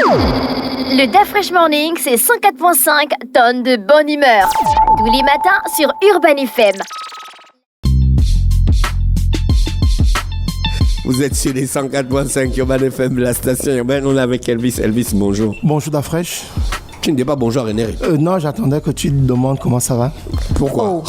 Le Da Fresh Morning, c'est 104.5 tonnes de bonne humeur. Tous les matins sur Urban FM. Vous êtes sur les 104.5 Urban FM, la station urbaine. On est avec Elvis. Elvis, bonjour. Bonjour Da Fresh. Tu ne dis pas bonjour René. Non, j'attendais que tu demandes comment ça va. Pourquoi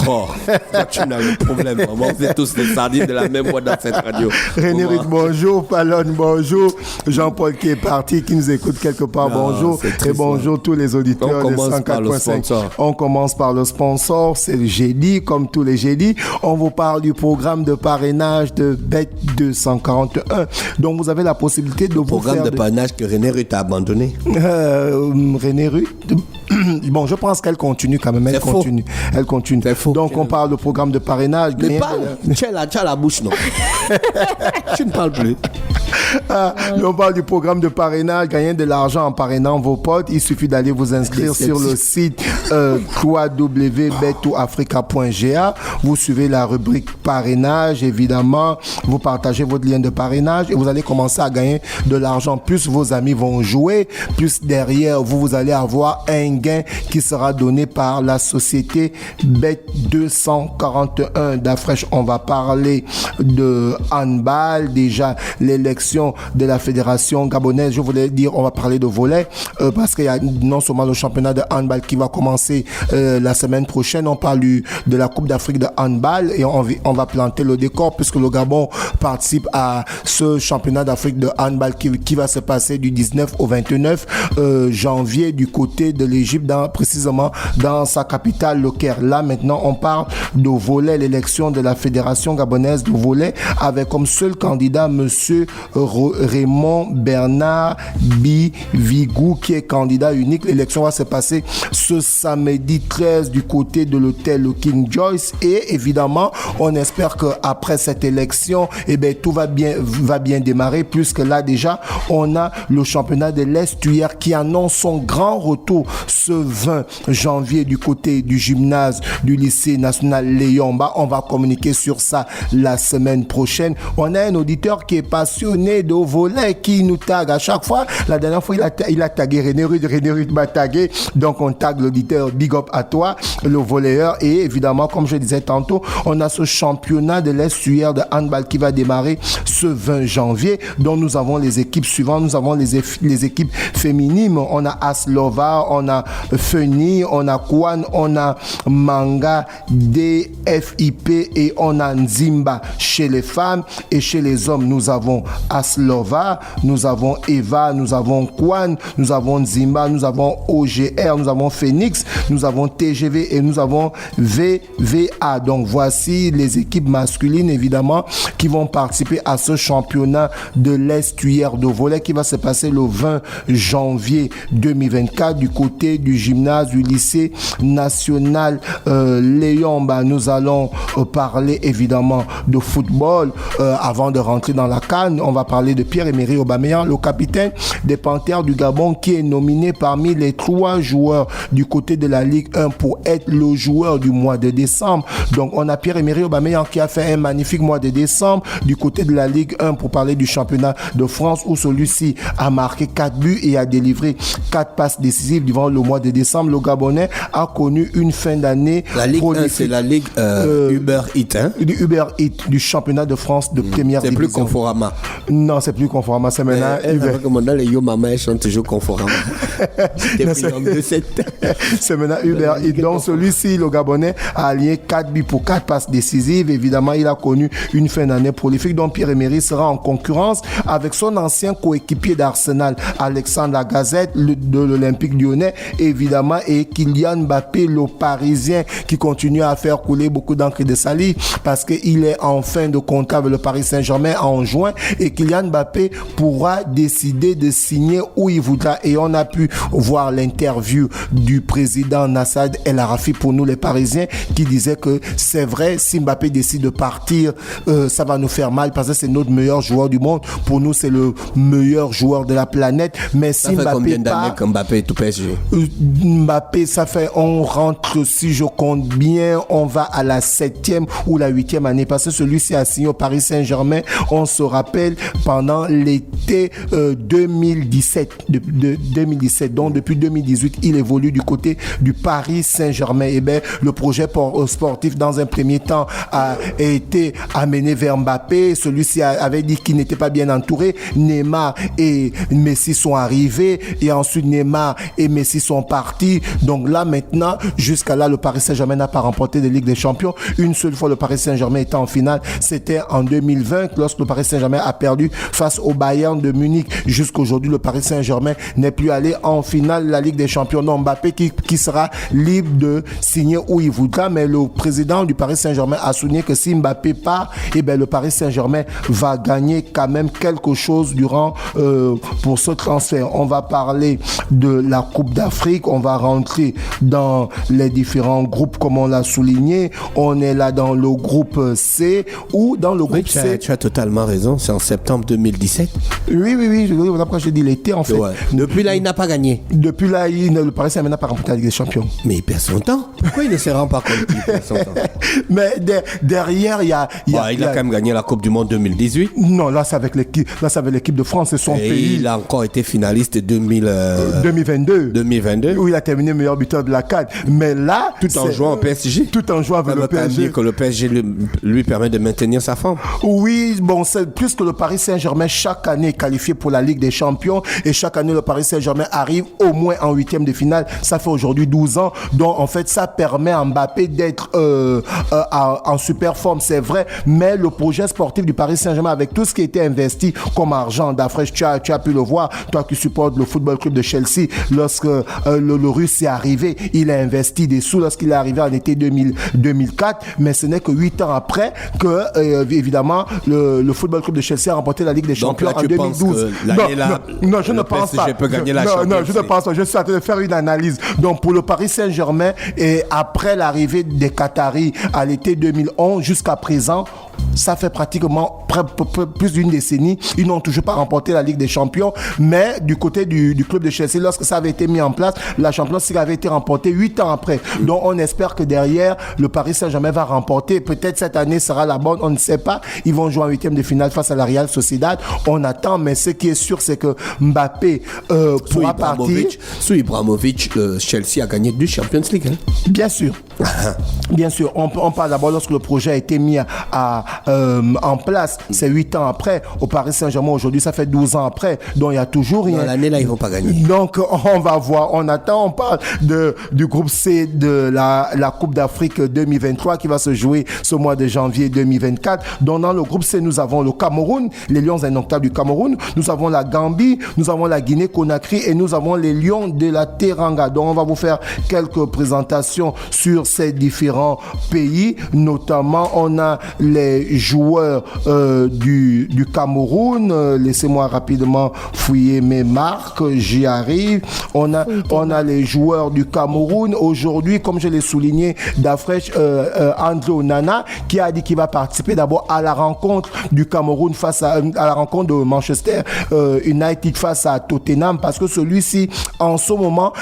tu n'as eu de problème. Vous êtes tous des sardines de la même boîte dans cette radio. René, bonjour. Palone, bonjour. Jean-Paul qui est parti, qui nous écoute quelque part, bonjour. Et bonjour tous les auditeurs de 104.5. On commence par le sponsor. C'est le jeudi, comme tous les jeudis. On vous parle du programme de parrainage de Bet 241. Donc vous avez la possibilité de vous faire... Programme de parrainage que René Ruth a abandonné. René Ruth. Bon, je pense qu'elle continue quand même. Elle continue. C'est faux. Donc, on parle du programme de parrainage. Mais parle. Tu as la bouche, non? Tu ne parles plus. On parle du programme de parrainage. Gagner de l'argent en parrainant vos potes. Il suffit d'aller vous inscrire sur le site www.betoafrica.ga. Vous suivez la rubrique parrainage, évidemment. Vous partagez votre lien de parrainage et vous allez commencer à gagner de l'argent. Plus vos amis vont jouer, plus derrière vous allez avoir un gain qui sera donné par la société Bet 241 Da Fresh. On va parler de handball, déjà l'élection de la fédération gabonaise. Je voulais dire, on va parler de volley parce qu'il y a non seulement le championnat de handball qui va commencer la semaine prochaine. On parle de la Coupe d'Afrique de handball et on va planter le décor puisque le Gabon participe à ce championnat d'Afrique de handball qui va se passer du 19 au 29 janvier du côté de l'Égypte, précisément dans sa capitale, le Caire. Là, maintenant, on parle de volley, l'élection de la Fédération gabonaise de volley, avec comme seul candidat Monsieur Raymond Bernard Bivigou, qui est candidat unique. L'élection va se passer ce samedi 13 du côté de l'hôtel King Joyce. Et évidemment, on espère qu'après cette élection, tout va bien démarrer, puisque là, déjà, on a le championnat de l'estuaire qui annonce son grand retour ce 20 janvier du côté du gymnase du lycée national Léomba. On va communiquer sur ça la semaine prochaine. On a un auditeur qui est passionné de volley qui nous tague à chaque fois. La dernière fois, il a tagué René Ruth m'a tagué. Donc, on tague l'auditeur. Big up à toi, le volleyeur. Et évidemment, comme je disais tantôt, on a ce championnat de l'estuaire de handball qui va démarrer ce 20 janvier, dont nous avons les équipes suivantes. Nous avons les équipes féminines. On a Aslova, on a Feni, on a Kwan, on a Manga, DFIP et on a Nzimba chez les femmes. Et chez les hommes, nous avons Aslova, nous avons Eva, nous avons Kwan, nous avons Nzimba, nous avons OGR, nous avons Phoenix, nous avons TGV et nous avons VVA. Donc voici les équipes masculines, évidemment, qui vont participer à ce championnat de l'estuaire de volley qui va se passer le 20 janvier 2024 du côté du gymnase du lycée national Léon. Nous allons parler évidemment de football avant de rentrer dans la CAN. On va parler de Pierre-Emerick Aubameyang, le capitaine des Panthères du Gabon, qui est nominé parmi les 3 joueurs du côté de la Ligue 1 pour être le joueur du mois de décembre. Donc on a Pierre-Emerick Aubameyang qui a fait un magnifique mois de décembre du côté de la Ligue 1 pour parler du championnat de France, où celui-ci a marqué 4 buts et a délivré 4 passes décisives durant le mois de décembre. Le Gabonais a connu une fin d'année. La Ligue 1, c'est la Ligue Uber Eats. Du Uber Eats, du championnat de France de première division. C'est plus Conforama. Non, c'est plus Conforama. C'est maintenant Uber. Dans les Yo Mama, ils sont toujours Conforama. C'est maintenant Uber Eats. Donc celui-ci, le Gabonais, a allié 4 buts pour 4 passes décisives. Évidemment, il a connu une fin d'année prolifique. Donc Pierre-Emerick sera en concurrence avec son ancien coéquipier d'Arsenal, Alexandre Lacazette, de l'Olympique Lyonnais, évidemment, et Kylian Mbappé, le Parisien, qui continue à faire couler beaucoup d'encre de salive parce qu'il est en fin de contrat avec le Paris Saint-Germain en juin, et Kylian Mbappé pourra décider de signer où il voudra. Et on a pu voir l'interview du président Nassad El Arafi, pour nous les Parisiens, qui disait que c'est vrai, si Mbappé décide de partir, ça va nous faire mal parce que c'est notre meilleur joueur du monde. Pour nous, c'est le meilleur joueur de la planète. Mais si ça fait Mbappé combien d'années que Mbappé est tout PSG? Mbappé, ça fait, on rentre, si je compte bien, on va à la 7e ou la 8e année, parce que celui-ci a signé au Paris Saint-Germain. On se rappelle, pendant l'été 2017. 2017. Donc, depuis 2018, il évolue du côté du Paris Saint-Germain. Eh bien, le projet sportif, dans un premier temps, a été amené vers Mbappé. Celui-ci avait dit qu'il n'était pas bien entouré. Neymar et Messi sont arrivés. Et ensuite, Neymar et Messi sont partis. Donc là, maintenant, jusqu'à là, le Paris Saint-Germain n'a pas remporté de Ligue des Champions. Une seule fois, le Paris Saint-Germain était en finale. C'était en 2020, lorsque le Paris Saint-Germain a perdu face au Bayern de Munich. Jusqu'aujourd'hui, le Paris Saint-Germain n'est plus allé en finale de la Ligue des Champions. Non, Mbappé qui sera libre de signer où il voudra, mais le président du Paris Saint-Germain a souligné que si Mbappé part, eh bien, le Paris Saint-Germain va gagner quand même quelque chose durant pour ce transfert. On va parler de la Coupe d'Afrique, on va rentrer dans les différents groupes comme on l'a souligné. On est là dans le groupe C ou dans le groupe C. Tu as totalement raison, c'est en septembre 2017. Oui. Après, je dis l'été en fait. Ouais. Depuis là, il n'a pas gagné. Depuis là, le Paris Saint-Germain n'a pas remporté la Ligue des Champions. Mais il perd son temps. Pourquoi il ne se rend pas compte qu'il perd son temps? Mais derrière, il y a quand même gagné la Coupe du Monde 2018. Non, là, c'est avec l'équipe de France, c'est son pays. Il a encore été finaliste 2022. Où il a terminé meilleur buteur de la CAN. Mais là, tout en jouant au PSG. Tout en jouant avec le PSG. Dire que le PSG lui permet de maintenir sa forme. Oui, bon, c'est plus que le Paris Saint-Germain chaque année est qualifié pour la Ligue des Champions et chaque année le Paris Saint-Germain arrive au moins en huitième de finale. Ça fait aujourd'hui 12 ans. Donc en fait, ça permet à Mbappé d'être en super forme, c'est vrai. Mais le projet sportif du Paris Saint-Germain, avec tout ce qui a été investi comme argent d'Afrique, tu as pu le voir, toi qui supportes le football club de Chelsea, lorsque le Russe est arrivé, il a investi des sous lorsqu'il est arrivé en été 2004, mais ce n'est que 8 ans après que, évidemment, le football club de Chelsea a remporté la Ligue des Champions en 2012. Non, je ne pense pas. Non, je ne pense pas. Je suis en train de faire une analyse. Donc, pour le Paris Saint-Germain, et après l'arrivée des Qataris à l'été 2011 jusqu'à présent, ça fait pratiquement plus d'une décennie. Ils n'ont toujours pas remporté la Ligue des Champions. Mais du côté du club de Chelsea, lorsque ça avait été mis en place, la Champions League avait été remportée 8 ans après. Donc on espère que derrière, le Paris Saint-Germain va remporter. Peut-être cette année sera la bonne, on ne sait pas. Ils vont jouer en huitième de finale face à la Real Sociedad. On attend, mais ce qui est sûr, c'est que Mbappé pourra partir. Sous Ibrahimovic, Chelsea a gagné 2 Champions League. Hein? Bien sûr. Bien sûr. On parle d'abord lorsque le projet a été mis en place. C'est 8 ans après. Au Paris Saint-Germain, aujourd'hui, ça fait 12 ans après. Donc, il n'y a toujours rien. Dans l'année, là, ils ne vont pas gagner. Donc, on va voir. On attend. On parle du groupe C de la Coupe d'Afrique 2023 qui va se jouer ce mois de janvier 2024. Donc, dans le groupe C, nous avons le Cameroun, les Lions indomptables du Cameroun. Nous avons la Gambie, nous avons la Guinée-Conakry et nous avons les Lions de la Teranga. Donc, on va vous faire quelques présentations sur ces différents pays. Notamment, on a les joueurs du Cameroun. Laissez-moi rapidement fouiller mes marques. J'y arrive. On a les joueurs du Cameroun. Aujourd'hui, comme je l'ai souligné, d'Afresh, André Onana, qui a dit qu'il va participer d'abord à la rencontre du Cameroun face à la rencontre de Manchester United face à Tottenham, parce que celui-ci, en ce moment,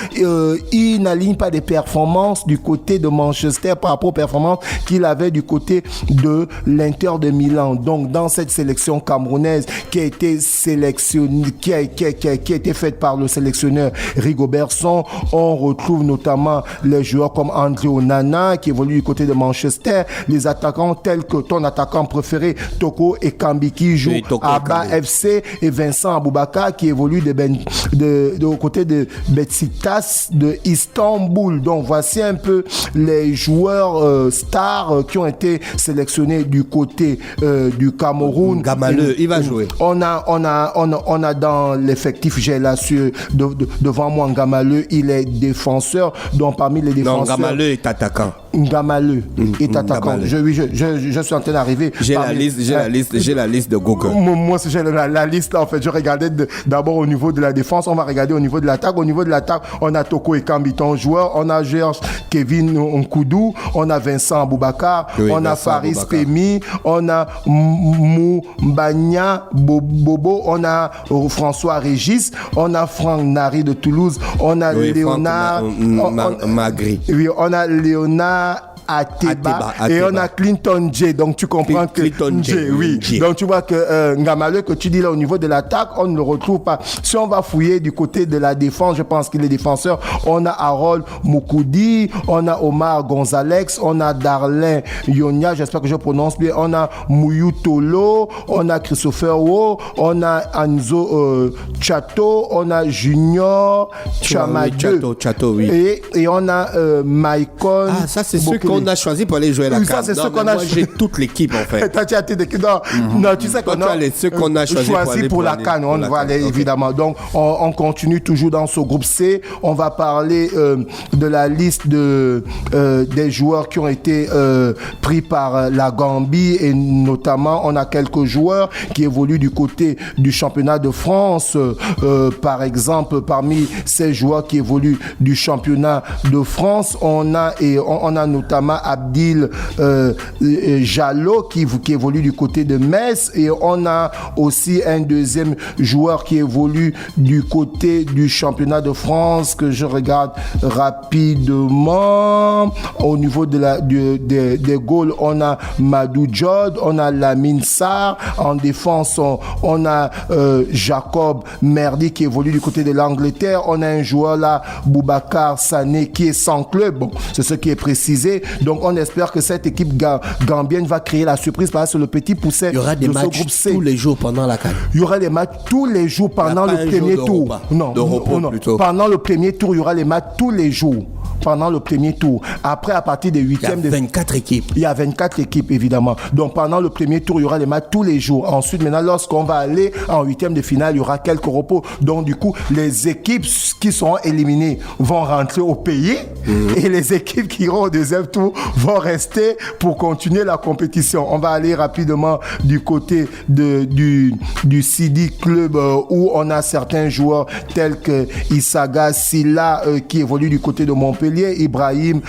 il n'aligne pas des performances du côté de Manchester par rapport aux performances qu'il avait du côté de l'Inter de Milan. Donc, dans cette sélection camerounaise qui a été sélectionnée, qui a été faite par le sélectionneur Rigobertson, on retrouve notamment les joueurs comme André Onana qui évolue du côté de Manchester, les attaquants tels que ton attaquant préféré Toko Ekambi qui joue à Bas FC et Vincent Aboubakar qui évolue au côté de Besiktas de Istanbul. Donc, voici un peu les joueurs stars qui ont été sélectionnés du côté du Cameroun. Gamaleu, il va jouer. On a dans l'effectif, j'ai là devant moi Gamaleu, il est défenseur. Donc parmi les défenseurs. Non, Gamaleu est attaquant. Gamaleu est attaquant. Je suis en train d'arriver. J'ai la liste de Google. Moi, j'ai la liste en fait. Je regardais d'abord au niveau de la défense, on va regarder au niveau de l'attaque. Au niveau de l'attaque, on a Toko Ekambi, ton joueur, on a Georges Kevin Nkoudou, on a Vincent Aboubakar, on a Faris Pemi, on a Mbanya Bobo, on a François Régis, on a Franck Nari de Toulouse, on a Léonard Magri. Oui, on a Léonard Ateba. Ateba. Et on a Clinton J. Donc tu comprends que Clinton J, oui. J. Donc tu vois que Ngamale que tu dis là au niveau de l'attaque, on ne le retrouve pas. Si on va fouiller du côté de la défense, je pense qu'il est défenseur. On a Harold Moukoudi, on a Omar Gonzalez, on a Darlin Yonia, j'espère que je prononce bien. On a Mouyou Tolo, on a Christopher Wo, on a Anzo Chato, on a Junior Chamadou. Chato, oui. Et on a Maïkon. Ah, ça, c'est ceux qu'on a choisi pour aller jouer la Oui, CAN. ça, c'est Non, ceux qu'on mais a moi, j'ai toute l'équipe, en fait. Toi, tu as non, tu sais Toi, qu'on tu as ceux qu'on a choisi pour la CAN. On va aller, évidemment. Donc, on continue toujours dans ce groupe C. On va parler de la liste des joueurs qui ont été pris par la Gambie, et notamment, on a quelques joueurs qui évoluent du côté du championnat de France. Par exemple, parmi ces joueurs qui évoluent du championnat de France, on a notamment Abdil Jallo qui évolue du côté de Metz, et on a aussi un deuxième joueur qui évolue du côté du championnat de France que je regarde rapidement. Au niveau des goals, on a Madou Jod, on a Lamine Sarr. En défense, on a Jacob Merdi qui évolue du côté de l'Angleterre. On a un joueur là, Boubacar Sané, qui est sans club. Bon, c'est ce qui est précisé. Donc, on espère que cette équipe gambienne va créer la surprise parce que le petit pousset. Il y aura des matchs tous les jours pendant la CAN. Il y aura les matchs tous les jours pendant le premier tour. Non, plutôt. Pendant le premier tour, il y aura les matchs tous les jours. Pendant le premier tour. Après, à partir des huitièmes... Il y a 24 équipes. Il y a 24 équipes, évidemment. Donc, pendant le premier tour, il y aura les matchs tous les jours. Ensuite, maintenant, lorsqu'on va aller en huitième de finale, il y aura quelques repos. Donc, du coup, les équipes qui seront éliminées vont rentrer au pays et les équipes qui iront au deuxième tour vont rester pour continuer la compétition. On va aller rapidement du côté du Sidi Club où on a certains joueurs tels que Issaga Silla qui évolue du côté de Montpellier, Ibrahim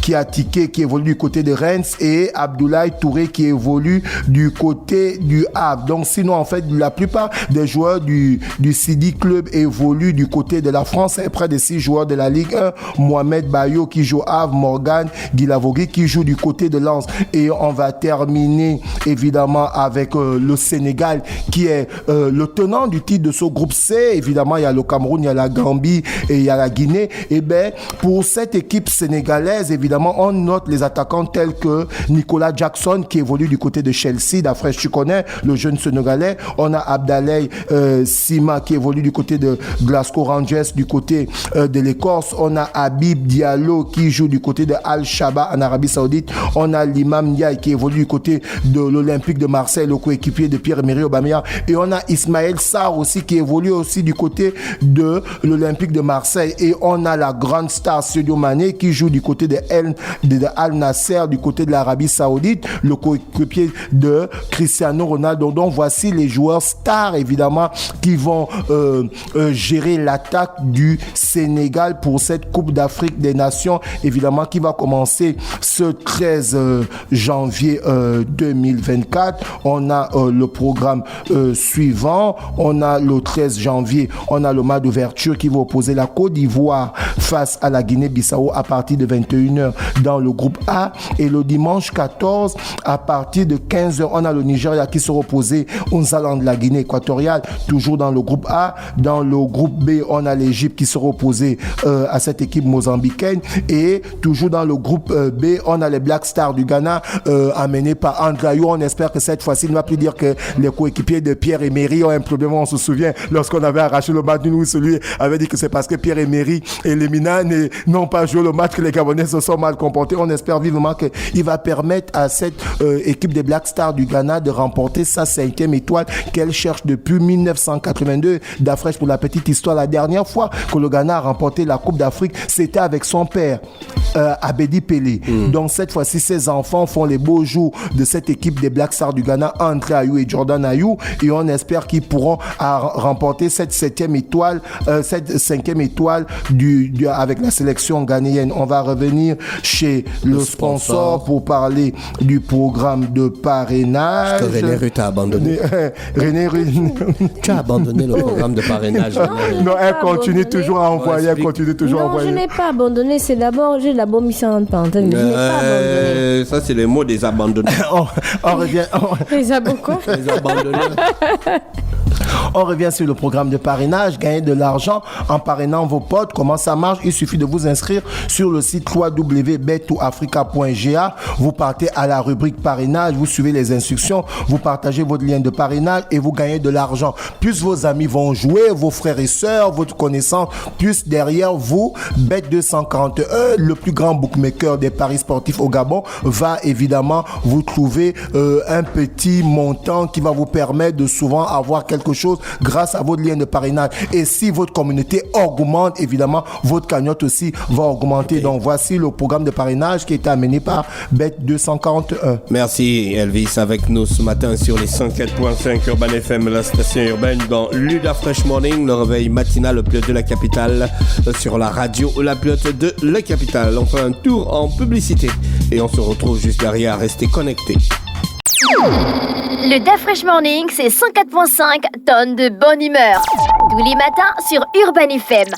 Kiatike qui évolue du côté de Reims et Abdoulaye Touré qui évolue du côté du Havre. Donc sinon en fait la plupart des joueurs du Sidi Club évoluent du côté de la France. Et près de 6 joueurs de la Ligue 1, Mohamed Bayo qui joue Havre, Morgan Guilavogui qui joue du côté de Lens. Et on va terminer évidemment avec le Sénégal qui est le tenant du titre de ce groupe C. Évidemment il y a le Cameroun, il y a la Gambie et il y a la Guinée. Et bien pour cette équipe sénégalaise, évidemment, on note les attaquants tels que Nicolas Jackson qui évolue du côté de Chelsea, d'après tu connais, le jeune Sénégalais. On a Abdallah Sima qui évolue du côté de Glasgow Rangers, du côté de l'Écosse. On a Habib Diallo qui joue du côté de Al-Shaba en Arabie Saoudite. On a l'Imam Ndiaye qui évolue du côté de l'Olympique de Marseille, le coéquipier de Pierre-Emerick Aubameyang. Et on a Ismaël Sarr aussi qui évolue aussi du côté de l'Olympique de Marseille. Et on a la grande star Sadio Mané qui joue du côté de Al Nasser, du côté de l'Arabie Saoudite, le coéquipier de Cristiano Ronaldo. Donc voici les joueurs stars évidemment qui vont gérer l'attaque du Sénégal pour cette Coupe d'Afrique des Nations évidemment qui va commencer ce 13 janvier 2024. On a le programme suivant. On a le 13 janvier, on a le match d'ouverture qui va opposer la Côte d'Ivoire face à la Guinée-Bissau à partir de 21h dans le groupe A. Et le dimanche 14, à partir de 15h, on a le Nigeria qui sera opposé aux Zalande de la Guinée équatoriale, toujours dans le groupe A. Dans le groupe B, on a l'Égypte qui sera opposé à cette équipe mozambicaine. Et toujours dans le groupe B, on a les Black Stars du Ghana amenés par Andrayo. On espère que cette fois-ci, il ne va plus dire que les coéquipiers de Pierre-Emerick ont un problème. On se souvient lorsqu'on avait arraché le match, nous, celui avait dit que c'est parce que Pierre-Emerick et les Mina n'ont pas joué le match que les Gabonais se sont mal comportés. On espère vivement qu'il va permettre à cette équipe des Black Stars du Ghana de remporter sa 5e étoile qu'elle cherche depuis 1982. D'Afrique, pour la petite histoire, la dernière fois que le Ghana a remporté la Coupe d'Afrique, c'était avec son père, Abedi Pelé. Donc cette fois-ci, ses enfants font les beaux jours de cette équipe des Black Stars du Ghana, André Ayou et Jordan Ayou, et on espère qu'ils pourront remporter cette 7e étoile, cette 5e étoile avec la sélection ghanéenne. On va revenir chez le sponsor pour parler du programme de parrainage. Parce que René Rue t'a abandonné. René Rue... Tu as abandonné le programme de parrainage. Non, elle continue toujours à envoyer, elle continue toujours à envoyer. Non, je n'ai pas abandonné. C'est d'abord, j'ai d'abord mis ça en parenthèse. Je n'ai pas abandonné. Ça, c'est les mots des abandonnés. On revient. Les abos quoi? Les abandonnés. On revient sur le programme de parrainage, gagner de l'argent en parrainant vos potes. Comment ça marche? Il suffit de vous inscrire sur le site www.bet2africa.ga. Vous partez à la rubrique parrainage, vous suivez les instructions, vous partagez votre lien de parrainage et vous gagnez de l'argent. Plus vos amis vont jouer, vos frères et sœurs, votre connaissance, plus derrière vous, Bet241, le plus grand bookmaker des paris sportifs au Gabon, va évidemment vous trouver un petit montant qui va vous permettre de souvent avoir quelque chose grâce à votre lien de parrainage. Et si votre communauté augmente, évidemment, votre cagnotte aussi va augmenter. Donc, voici le programme de parrainage qui a été amené par Bet241. Merci Elvis avec nous ce matin sur les 104.5 Urban FM, la station urbaine dans Luda Fresh Morning, le réveil matinal, le pilote de la capitale, sur la radio, la pilote de la capitale. On fait un tour en publicité et on se retrouve juste derrière. Restez connectés. Le Da Fresh Morning, c'est 104.5 tonnes de bonne humeur. Tous les matins sur Urban FM.